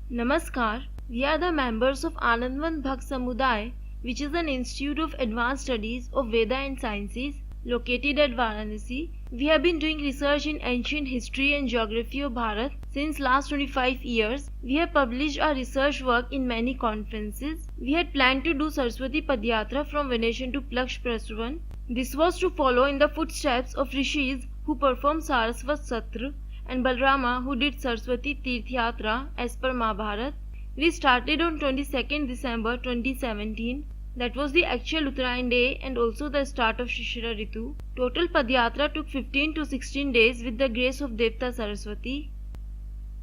Namaskar, we are the members of Anandvan Bhakt Samudaya, which is an institute of advanced studies of Veda and sciences located at Varanasi. We have been doing research in ancient history and geography of Bharat since last 25 years. We have published our research work in many conferences. We had planned to do Saraswati Padyatra from Venation to Plaksh Prasravan. This was to follow in the footsteps of rishis who performed Sarasvat Satra and Balrama who did Saraswati Tirth Yatra as per Mahabharat. We started on 22nd December 2017. That was the actual Uttarayan day and also the start of Shishira Ritu. Total Padyatra took 15 to 16 days with the grace of Devta Saraswati.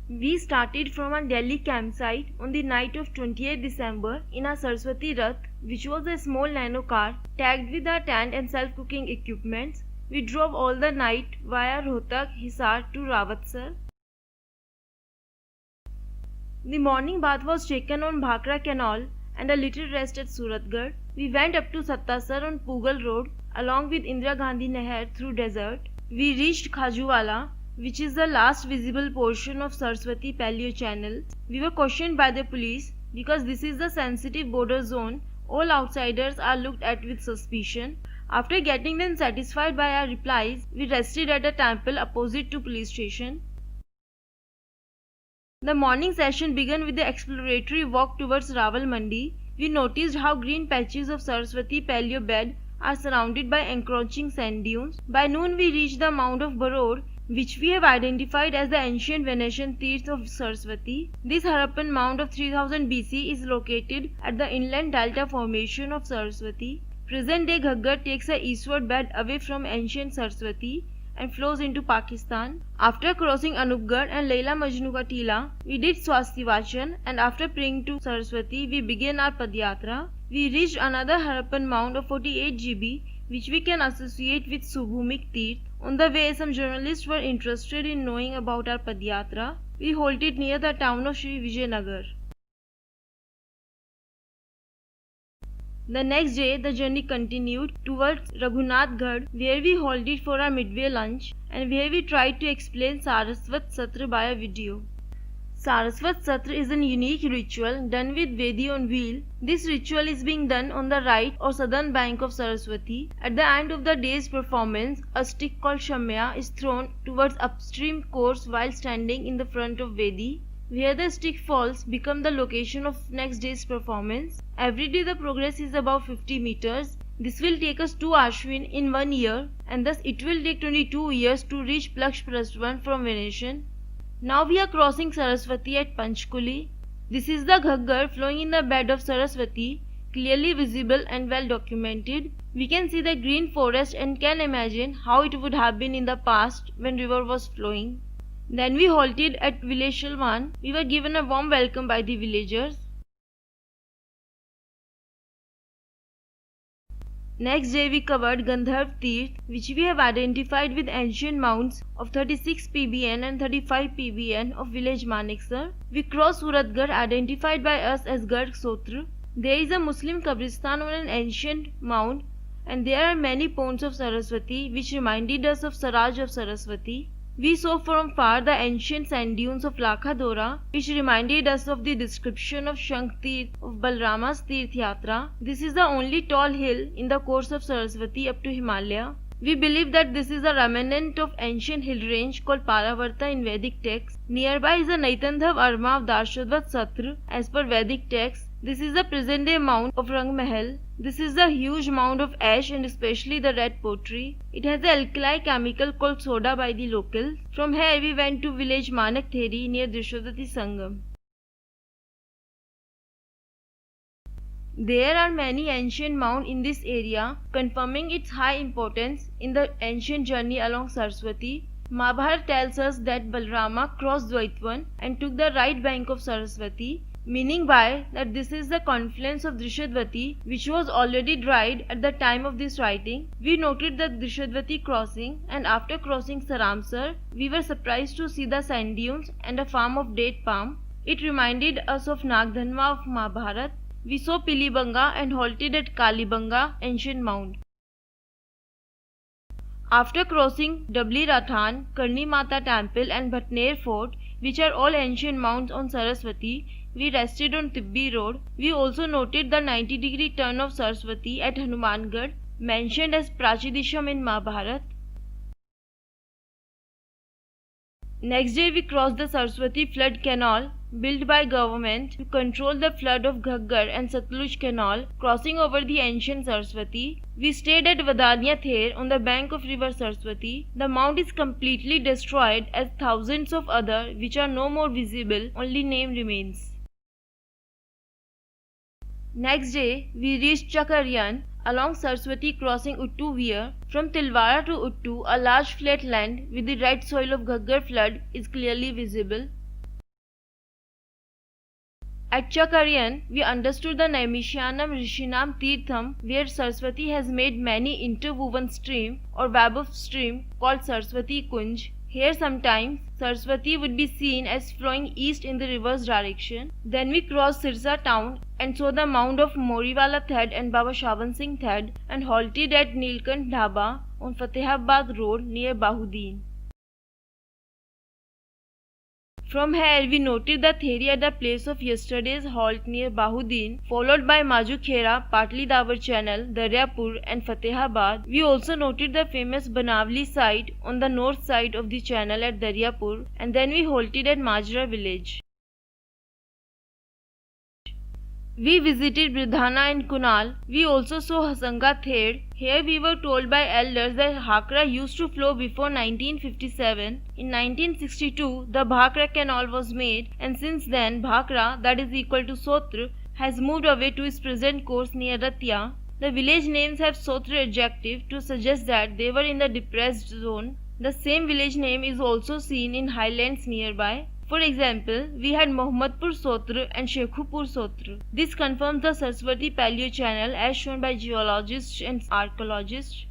We started from a Delhi campsite on the night of 28th December in a Saraswati Rath, which was a small nano car tagged with our tent and self-cooking equipments. We drove all the night via Rohtak, Hisar to Rawatsaar. The morning bath was taken on Bhakra Canal and a little rest at Suratgarh. We went up to Sattasar on Pugal Road along with Indira Gandhi Nehar through desert. We reached Khajuwala, which is the last visible portion of Saraswati Paleo Channel. We were questioned by the police because this is the sensitive border zone. All outsiders are looked at with suspicion. After getting them satisfied by our replies, we rested at a temple opposite to police station. The morning session began with the exploratory walk towards Rawal Mandi. We noticed how green patches of Saraswati Paleo bed are surrounded by encroaching sand dunes. By noon we reached the mound of Baror, which we have identified as the ancient Venetian Tirth of Saraswati. This Harappan mound of 3000 BC is located at the inland delta formation of Saraswati. Present-day Ghaggar takes a eastward bed away from ancient Saraswati and flows into Pakistan. After crossing Anupgarh and Laila Majnu ka Tila, we did Swastivachan and after praying to Saraswati, we began our Padyatra. We reached another Harappan mound of 48 GB, which we can associate with Subhumik Tirth. On the way, some journalists were interested in knowing about our Padyatra. We halted near the town of Sri Vijayanagar. The next day, the journey continued towards Raghunathgarh, where we halted for our midway lunch and where we tried to explain Sarasvat Satra by a video. Sarasvat Satra is a unique ritual done with Vedi on wheel. This ritual is being done on the right or southern bank of Saraswati. At the end of the day's performance, a stick called Shamya is thrown towards upstream course while standing in the front of Vedi. Where the stick falls become the location of next day's performance. Every day the progress is about 50 meters. This will take us 2 Ashwin in 1 year and thus it will take 22 years to reach Plaksh Prasravan from Venation. Now we are crossing Saraswati at Panchkuli. This is the Ghaggar flowing in the bed of Saraswati, clearly visible and well documented. We can see the green forest and can imagine how it would have been in the past when river was flowing. Then we halted at village Shalwan. We were given a warm welcome by the villagers. Next day we covered Gandharv Tirth, which we have identified with ancient mounds of 36 PBN and 35 PBN of village Maneksar. We crossed Suratgarh, identified by us as Garg Sotra. There is a Muslim Qabristan on an ancient mound and there are many ponds of Saraswati which reminded us of Saraj of Saraswati. We saw from far the ancient sand dunes of Lakhadora, which reminded us of the description of Shankh Tirth of Balrama's Tirth Yatra. This is the only tall hill in the course of Saraswati up to Himalaya. We believe that this is a remnant of ancient hill range called Paravarta in Vedic texts. Nearby is the Naitandhav Arma of Darshadvat Satra as per Vedic texts. This is the present day mound of Rang Mahal. This is the huge mound of ash and especially the red pottery. It has an alkali chemical called soda by the locals. From here we went to village Manak Theri near Drishadati Sangam. There are many ancient mounds in this area, confirming its high importance in the ancient journey along Saraswati. Mahabharata tells us that Balrama crossed Dvaitvan and took the right bank of Saraswati, meaning by that this is the confluence of Drishadvati, which was already dried at the time of this writing. We noted the Drishadvati crossing and after crossing Saramsar, we were surprised to see the sand dunes and a farm of date palm. It reminded us of Nagdhanva of Mahabharata. We saw Pilibanga and halted at Kalibanga, ancient mound. After crossing Dabli Rathan, Karni Mata Temple and Bhatner Fort, which are all ancient mounds on Saraswati. We rested on Tibbi Road. We also noted the 90-degree turn of Saraswati at Hanumangarh, mentioned as Prachidisham in Mahabharata. Next day we crossed the Saraswati flood canal built by government to control the flood of Ghaggar and Satluj canal crossing over the ancient Saraswati. We stayed at Vadania Ther on the bank of river Saraswati. The mount is completely destroyed as thousands of other which are no more visible, only name remains. Next day we reached Chakaryan along Saraswati crossing Uttu Weir. From Tilwara to Uttu, a large flat land with the red soil of Ghaggar flood is clearly visible. At Chakaryan, we understood the Naimishanam Rishinam Tirtham, where Saraswati has made many interwoven stream or web of stream called Saraswati Kunj. Here sometimes Saraswati would be seen as flowing east in the reverse direction. Then we crossed Sirsa town and saw the mound of Moriwala Thed and Baba Shaban Singh Thed and halted at Nilkant Dhaba on Fatehabad Road near Bahudeen. From here we noted the theory at the place of yesterday's halt near Bahudeen, followed by Majukhera, Patli Dawar Channel, Daryapur and Fatehabad. We also noted the famous Banavli site on the north side of the channel at Daryapur, and then we halted at Majra village. We visited Bridhana and Kunal. We also saw Hasanga Thed. Here we were told by elders that Bhakra used to flow before 1957. In 1962, the Bhakra canal was made, and since then Bhakra, that is equal to Sotra, has moved away to its present course near Ratya. The village names have Sotra adjective to suggest that they were in the depressed zone. The same village name is also seen in highlands nearby. For example, we had Mohammadpur Sotra and Shekhupur Sotra. This confirms the Saraswati Paleo channel as shown by geologists and archaeologists.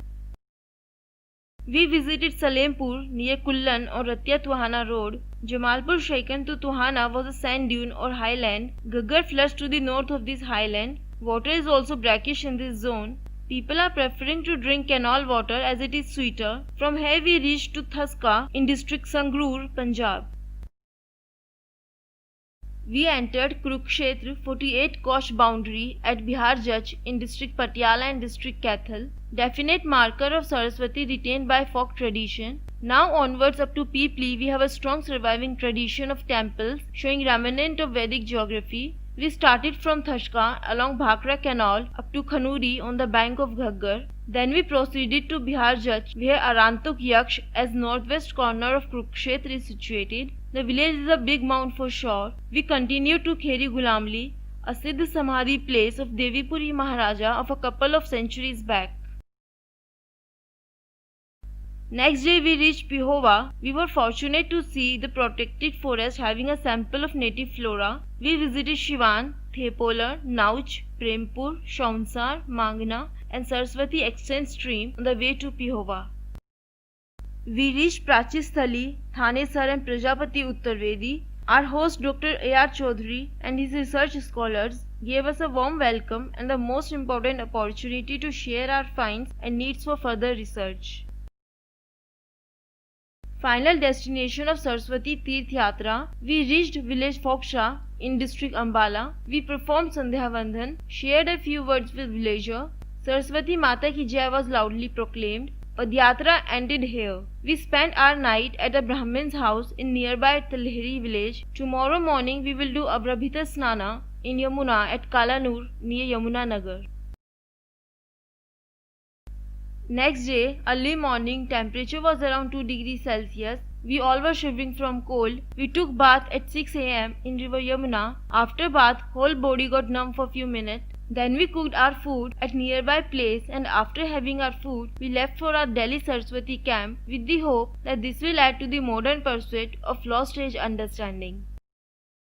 We visited Salempur near Kullan or Ratya Tuhana Road. Jamalpur Shaikan to Tuhana was a sand dune or highland. Ghaggar floods to the north of this highland. Water is also brackish in this zone. People are preferring to drink canal water as it is sweeter. From here we reached to Thaska in district Sangrur, Punjab. We entered Kurukshetra 48 Kosh boundary at Bihar Jach in district Patiala and district Kaithal, definite marker of Saraswati retained by folk tradition. Now onwards up to Pipli we have a strong surviving tradition of temples showing remnant of Vedic geography. We started from Thashka along Bhakra canal up to Khanuri on the bank of Ghaggar. Then we proceeded to Bihar Jach where Arantuk Yaksh as northwest corner of Kurukshetra is situated. The village is a big mound for sure. We continued to Kheri Gulamli, a Siddh Samadhi place of Devipuri Maharaja of a couple of centuries back. Next day we reached Pihova. We were fortunate to see the protected forest having a sample of native flora. We visited Shivan, Thepolar, Nauch, Prempur, Shaunsar, Mangna and Saraswati extent stream on the way to Pihova. We reached Prachistali, Thanesar and Prajapati Uttarvedi. Our host Dr. A.R. Chaudhary and his research scholars gave us a warm welcome and the most important opportunity to share our finds and needs for further research. Final destination of Saraswati Tirth Yatra, we reached village Foksha in district Ambala. We performed Sandhya Vandhan, shared a few words with villager. Saraswati Mata Ki Jai was loudly proclaimed. Padyatra ended here. We spent our night at a Brahmin's house in nearby Talheri village. Tomorrow morning we will do Abrabhita Snana in Yamuna at Kalanur near Yamuna Nagar. Next day, early morning, temperature was around 2 degrees Celsius. We all were shivering from cold. We took bath at 6 am in river Yamuna. After bath, whole body got numb for few minutes. Then we cooked our food at nearby place and after having our food, we left for our Delhi Saraswati camp with the hope that this will add to the modern pursuit of lost age understanding.